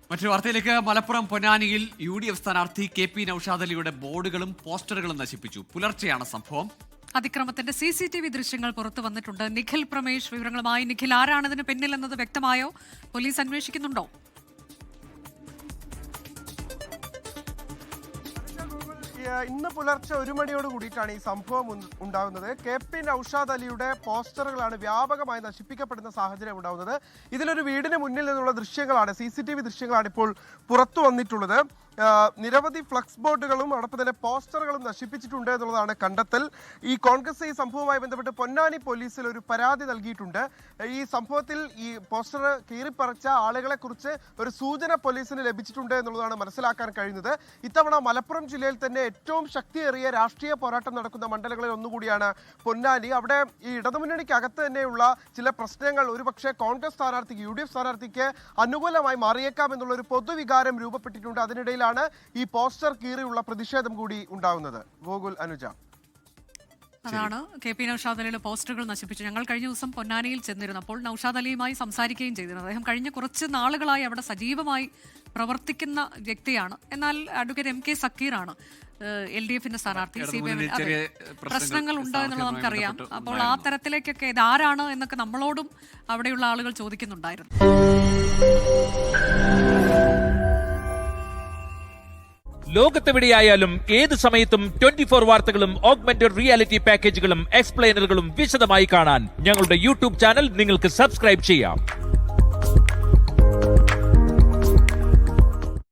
മറ്റൊരു വാർത്തയിലേക്ക്. മലപ്പുറം പൊന്നാനിയിൽ UDF സ്ഥാനാർത്ഥി KP നൌഷാദ് അലിയുടെ ബോർഡുകളും പോസ്റ്ററുകളും നശിപ്പിച്ചു. പുലർച്ചെയാണ് സംഭവം. അതിക്രമത്തിന്റെ CCTV ദൃശ്യങ്ങൾ പുറത്തു വന്നിട്ടുണ്ട്. നിഖിൽ പ്രമേഷ് വിവരങ്ങളുമായി. നിഖിൽ, ആരാണതിന് പിന്നിലെന്നത് വ്യക്തമായോ? പോലീസ് അന്വേഷിക്കുന്നുണ്ടോ? ഇന്ന് പുലർച്ചെ 1 മണിയോട് കൂടിയിട്ടാണ് ഈ സംഭവം ഉണ്ടാകുന്നത്. KP നൌഷാദ് അലിയുടെ പോസ്റ്ററുകളാണ് വ്യാപകമായി നശിപ്പിക്കപ്പെടുന്ന സാഹചര്യം ഉണ്ടാകുന്നത്. ഇതിലൊരു വീടിന് മുന്നിൽ നിന്നുള്ള ദൃശ്യങ്ങളാണ്, CCTV ദൃശ്യങ്ങളാണ് ഇപ്പോൾ പുറത്തു വന്നിട്ടുള്ളത്. നിരവധി ഫ്ലക്സ് ബോർഡുകളും അതോടൊപ്പം തന്നെ പോസ്റ്ററുകളും നശിപ്പിച്ചിട്ടുണ്ട് എന്നുള്ളതാണ് കണ്ടെത്തൽ. ഈ കോൺഗ്രസ് ഈ സംഭവവുമായി ബന്ധപ്പെട്ട് പൊന്നാനി പോലീസിൽ ഒരു പരാതി നൽകിയിട്ടുണ്ട്. ഈ സംഭവത്തിൽ ഈ പോസ്റ്റർ കീറിപ്പറിച്ച ആളുകളെ കുറിച്ച് ഒരു സൂചന പോലീസിന് ലഭിച്ചിട്ടുണ്ട് എന്നുള്ളതാണ് മനസ്സിലാക്കാൻ കഴിയുന്നത്. ഇത്തവണ മലപ്പുറം ജില്ലയിൽ തന്നെ ഏറ്റവും ശക്തിയേറിയ രാഷ്ട്രീയ പോരാട്ടം നടക്കുന്ന മണ്ഡലങ്ങളിൽ ഒന്നുകൂടിയാണ് പൊന്നാനി. അവിടെ ഈ ഇടതുമുന്നണിക്കകത്ത് തന്നെയുള്ള ചില പ്രശ്നങ്ങൾ ഒരുപക്ഷെ കോൺഗ്രസ് സ്ഥാനാർത്ഥിക്ക്, UDF സ്ഥാനാർത്ഥിക്ക് അനുകൂലമായി മാറിയേക്കാം എന്നുള്ള ഒരു പൊതുവികാരം രൂപപ്പെട്ടിട്ടുണ്ട്. അതിനിടയിലാണ് ഈ പോസ്റ്റർ കീറിയുള്ള പ്രതിഷേധം കൂടി ഉണ്ടാകുന്നത്. ഗോകുൽ, അനുജ. അതാണ് KP നൌഷാദ് അലിയുടെ പോസ്റ്ററുകൾ നശിപ്പിച്ചു. ഞങ്ങൾ കഴിഞ്ഞ ദിവസം പൊന്നാനിയിൽ ചെന്നിരുന്നപ്പോൾ നൌഷാദ് അലിയുമായി സംസാരിക്കുകയും ചെയ്തിരുന്നു. അദ്ദേഹം കഴിഞ്ഞ കുറച്ച് നാളുകളായി അവിടെ സജീവമായി പ്രവർത്തിക്കുന്ന വ്യക്തിയാണ്. എന്നാൽ അഡ്വക്കേറ്റ് MK സക്കീറാണ് LDFന്റെ സ്ഥാനാർത്ഥി. CPM പ്രശ്നങ്ങൾ ഉണ്ട് എന്നുള്ളത് നമുക്കറിയാം. അപ്പോൾ ആ തരത്തിലേക്കൊക്കെ ഇതാരാണ് എന്നൊക്കെ നമ്മളോടും അവിടെയുള്ള ആളുകൾ ചോദിക്കുന്നുണ്ടായിരുന്നു. ലോകത്തെവിടെയായാലും ഏത് സമയത്തും 24 വാർത്തകളും ഓഗ്മെന്റഡ് റിയാലിറ്റി പാക്കേജുകളും എക്സ്പ്ലെയിനറുകളും വിശദമായി കാണാൻ ഞങ്ങളുടെ YouTube ചാനൽ നിങ്ങൾക്ക് സബ്സ്ക്രൈബ് ചെയ്യാം.